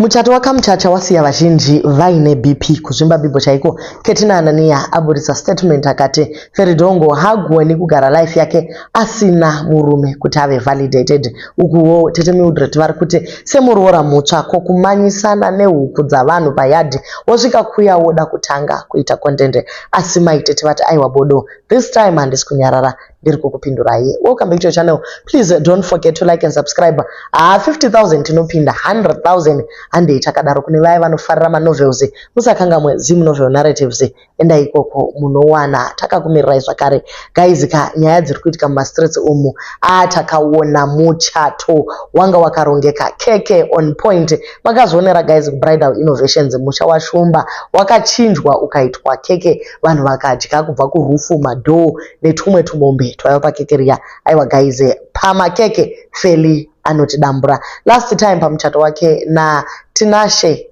Muchato wakamuchacha wasiya vazhinji vaine BP kuzvimba bibo chaiko. Ketina Anania aburitsa statement akati Feridongo hagoni kugara life yake asina murume kuti ave validated. Ukuwo Tete Mildred vari kuti semuroora mutsva kokumanyisana nehuku dzavanhu payadhi wosvika kuya woda kutanga kuita content asi maitete vati aiwa bodo this time handisi kunyarara ndiri kukupindurai. Welcome back to your channel. Please don't forget to like and subscribe. 50,000 tinopinda 100,000 hande takadaro kune vaya vanofarira manovels musakangamwe zimu novel narratives enda ikoko munowana takakumirirai zvakare guys. Ka nyaya dziri kuitika mumastreets umu takaona muchato wanga wakarongeka keke on point. Makazvionera guys kubridal innovations musha washumba wakachinjwa ukaitwa keke vanhu vakadya kubva kurufu madhoo netumwe tumombe twaiva pakeke riya. Aiwa guys, pamakeke Feli anotidambura. Last time pamuchato wake na Tinashe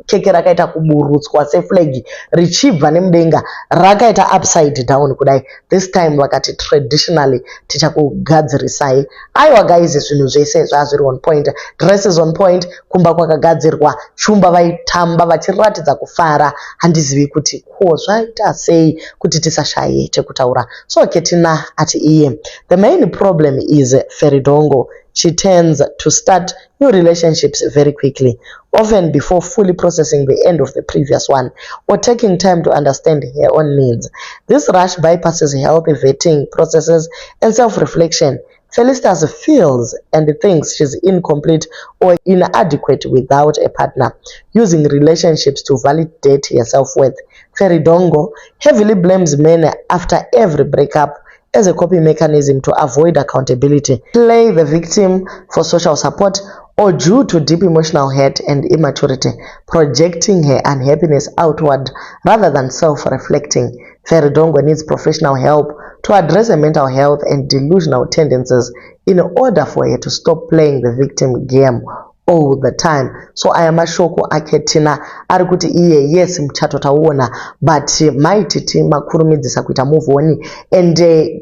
keke rakaita kuburutswa seflag richibva nemudenga rakaita upside down kudai. This time vakati traditionally tichakugadzirisai. Aiwa guys, zvinhu zvese zvazviri on point, dresses on point, kumba kwakagadzirwa, shumba vaitamba vachiratidza kufara. Handizivi kuti ko zvaita sei kuti tisashaye chekutaura. So Ketina ati iye the main problem is Feridongo. She tends to start new relationships very quickly, often before fully processing the end of the previous one or taking time to understand her own needs. This rush bypasses healthy vetting processes and self-reflection. Felicitas feels and thinks she's incomplete or inadequate without a partner, using relationships to validate her self-worth. Feridongo heavily blames men after every breakup as a coping mechanism to avoid accountability, play the victim for social support, or due to deep emotional hurt and immaturity, projecting her unhappiness outward rather than self-reflecting. Feridongo needs professional help to address her mental health and delusional tendencies in order for her to stop playing the victim game all the time. So aya mashoko aketina ari kuti iye yes muchato tauona but maititi makurumidzisa kuita move on and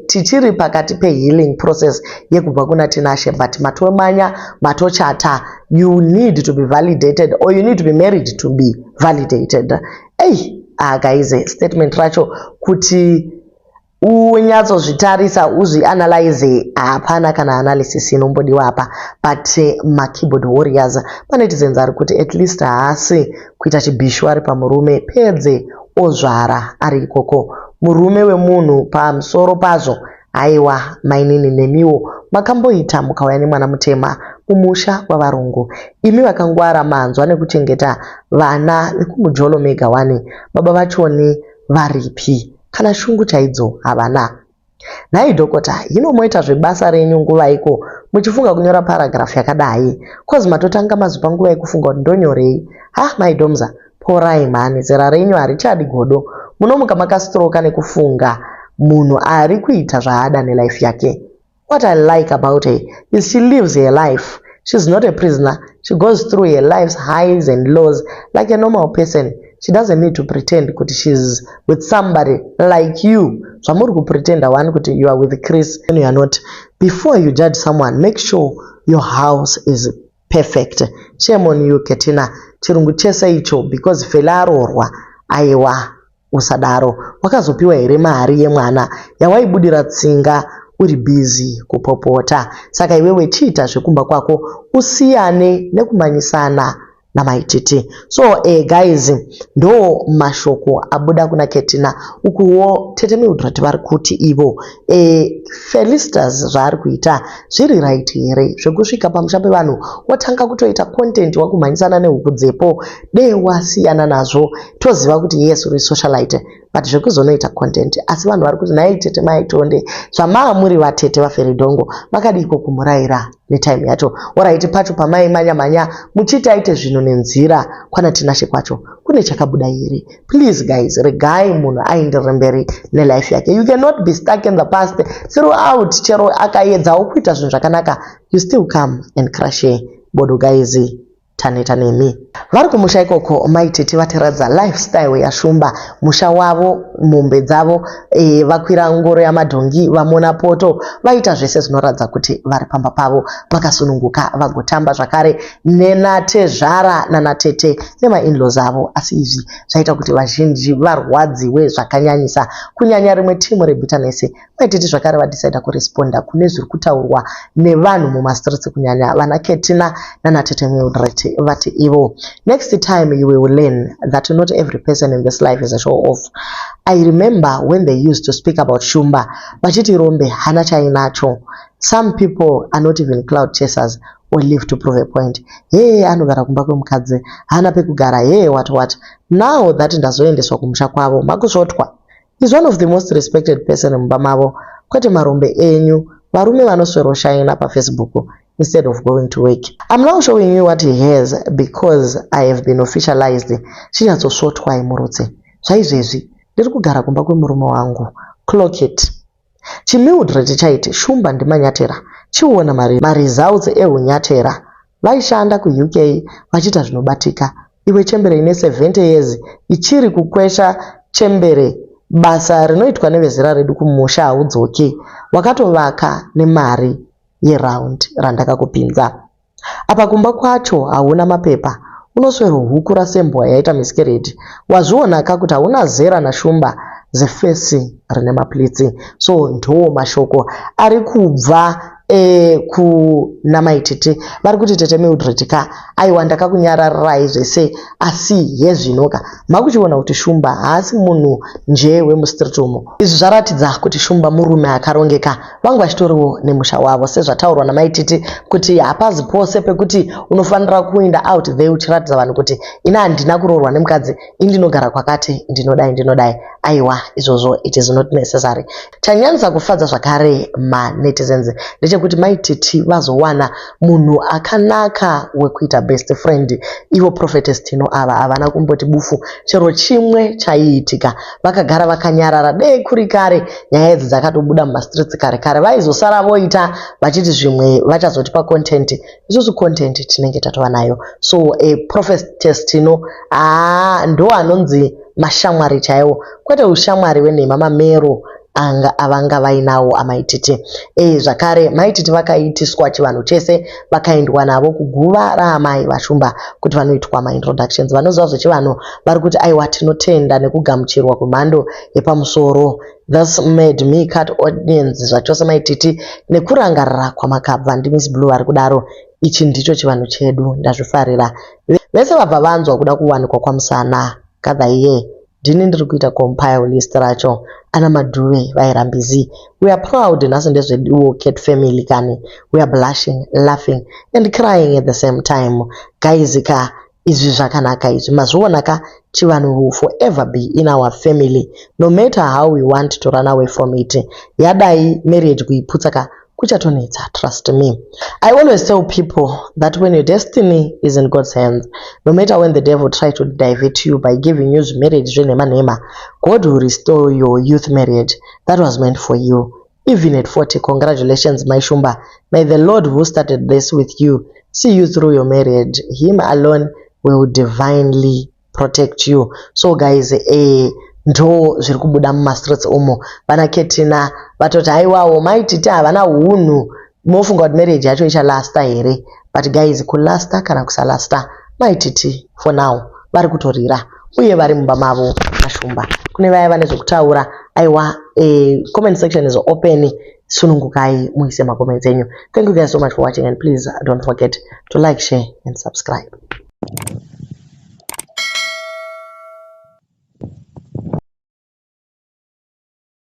tichiri pakati pe healing process yekubva kuna Tinashe but matomanya matochata you need to be validated or you need to be married to be validated. Guys, statement racho kuti unyatsozvitarisa uzvianalyze hapana kana analysis inombodiwa apa but makeyboard warriors panetizens ari kuti at least haasi kuita chibhishu ari pamurume pedze ozvara ari ikoko. Murume wemunhu pamusoro pazvo aiwa mainini nemiwo makamboita mukauya nemwana mutema kumusha kwavarungu. Imi vakangwara manzwa nekuchengeta vana vekumujolo mega wani baba vachoni varipi kana shungu chaidzo havana. Nhai dhokota, hino moita zvebasa renyu nguva iko muchifunga kunyora paragraph yakadai kozi matotanga mazupa nguva yekufunga kuti ndonyorei. Maidomza porai mhani, zera renyu harichadi godo, munomuka makastroka nekufunga munhu ari kuita zvaada nelife yake. What I like about her is she lives her life. She's not a prisoner. She goes through her life's highs and lows like a normal person. She doesn't need to pretend kuti she's with somebody like you. Zvamuri kupretenda one kuti you are with Chris and you are not. Before you judge someone, make sure your house is perfect. Shame on you Ketina. Chirungu chese icho because felarorwa aiwa usadaro. Wakazopiwa here mari yemwana yawaibudira tsinga uri busy kupopota. Saka iwewe chiita zvekumba kwako usiyane nekumanyisana namaititi. So guys, ndo mashoko abuda kuna Ketina. Ukuwo Tete Mildred vari kuti ivo Felicitas zvaari kuita zviri right here zvekusvika pamusha pevanhu watanga kutoita content wakumhanyisana nehuku dzepo dei wasiyana nazvo toziva kuti yes uri socialite but zvekuzonoita content asi vanhu vari kuti nhai Tete maitonde zvamaa muri vatete vaFeridongo makadiko kumurayira netime yacho. Alright, pacho pamai manya muchiti aite zvinhu nenzira kwana Tinashe kwacho kune chakabuda here. Please guys, regai munhu aenderere mberi nelife yake. You cannot be stuck in the past throughout. Chero akaedzawo kuita zvinhu zvakanaka you still come and crash bodo guys. taneta nemi. Vari kumusha ikoko maititi vatiradza lifestyle yaShumba. Musha wavo, mombe dzavo, vakwira ngoro yamadhongi, vamona poto, vaita zvese zvinoratidza kuti vari pamba pavo vakasununguka vagotamba zvakare nenatezvara nanatete nema-in-laws avo. Asi izvi zvaita kuti vazhinji varwadziwe zvakanyanyisa. Kunyanya rimwe timu reBitterness maititi zvakare vadecida kuresponda kune zviri kutaurwa nevanhu mumastreets, kunyanya vana Ketina nanatete Mildred vati ivo. Next time you will learn that not every person in this life is a show off. I remember when they used to speak about Shumba, vachiti Rombe hana chainacho. Some people are not even cloud chasers or live to prove a point. Hey, anogara kumba kwemukadzi, hana pekugara, hey, what. Now that ndazoendeswa kumusha kwavo, makuzvotwa. He's one of the most respected person mumba mavo. Kwete marombe enyu, varume vanoswero shaina pa Facebook instead of going to work. I'm now showing you what he has because I have been officialized. Chinyatsosvotwa imurutse. Zvaizvezvi, ndiri kugara kumba kwemurume wangu. Clock it. Chimildred chaiti Shumba ndimanyatera. Chiona results ehunyatera. Vaishanda kuUK vachita zvinobatika. Iwe chembere ine 70 years ichiri kukwesha chembere. Basa rinoitwa nevezera redu kumusha haudzoki. Wakatovaka nemari yeround randakakupinza. Apa kumba kwacho hauna mapepa. Unoswero huku rasembwa yaita miscarriage. Wazvionaka kuti hauna zera naShumba zefesi rine maplitsi. So ndo mashoko ari kubva kuna maititi vari kuti tete Mildred ka aiwa ndakakunyarararai zvese asi yezvinoka makuchiona kuti Shumba haasi munhu nje wemustreet umo. Izvi zvaratidza kuti Shumba murume akarongeka. Vangu vachitoriwo nemusha wavo sezvataurwa namaititi kuti hapazi pose pekuti unofanira kuenda out there uchiratidza vanhu kuti ina handina kuroorwa nemukadzi, indinogara kwakati, ndinodai. Aiwa, izvozvo it is not necessary. Chanyanyisa kufadza zvakare manetizens ndechekuti maititi vazowana munhu akanaka wekuita best friend. Ivo Prophetess Tino ava havana kumboti bufu chero chimwe chaiitika. Vakagara vakanyarara dei kuri kare. Nyaya idzi dzakatobuda mumastreets kare vaizosara voita vachiti zvimwe vachazotipa content. Izvozvo content tinenge tatova nayo. So Prophetess Tino ndo anonzi mashamwari chaiwo, kwete ushamwari wenhema mamero avanga vainawo amaititi. Zvakare maititi vakaitiswa chivanhu chese vakaendwa navo kuguva raamai vaShumba kuti vanoitwa maintroductions. Vanoziva zvechivanhu vari kuti aiwa tinotenda nekugamuchirwa kumhando yepamusoro. This made me cut audience zvachose maititi nekurangarira kwamakabva. Miss Blue vari kudaro ichi ndicho chivanhu chedu, ndazvifarira. Vese vabva vanzwa kuda kuwanikwa kwamusana kadhaiye. Ndini ndiri kuita compile list racho. Ana Maduve vairambizi. We are proud nhasi ndezveduo Cat family kani. We are blushing, laughing and crying at the same time. Guys ka izvi zvakanaka izvi mazvionaka chivanhu will forever be in our family no matter how we want to run away from it. Yadai marriage kuiputsaka kuchatonetsa, trust me. I always tell people that when your destiny is in God's hands, no matter when the devil tries to divert you by giving you marriage, God will restore your youth marriage that was meant for you. Even at 40, congratulations, my Shumba. May the Lord who started this with you see you through your marriage. Him alone will divinely protect you. So guys, ndo zviri kubuda mumastreets umo. Vana Ketina vatoti aiwawo maititi havana hunhu, mofunga kuti marriage yacho ichalasta here. But guys, kulasta kana kusalasta maititi for now vari kutorira uye vari mumba mavo vaShumba. Kune vaya vane zvokutaura, aiwa, comment section is open. Sunungukai muise macomments enyu. Thank you guys so much for watching and please don't forget to like, share and subscribe.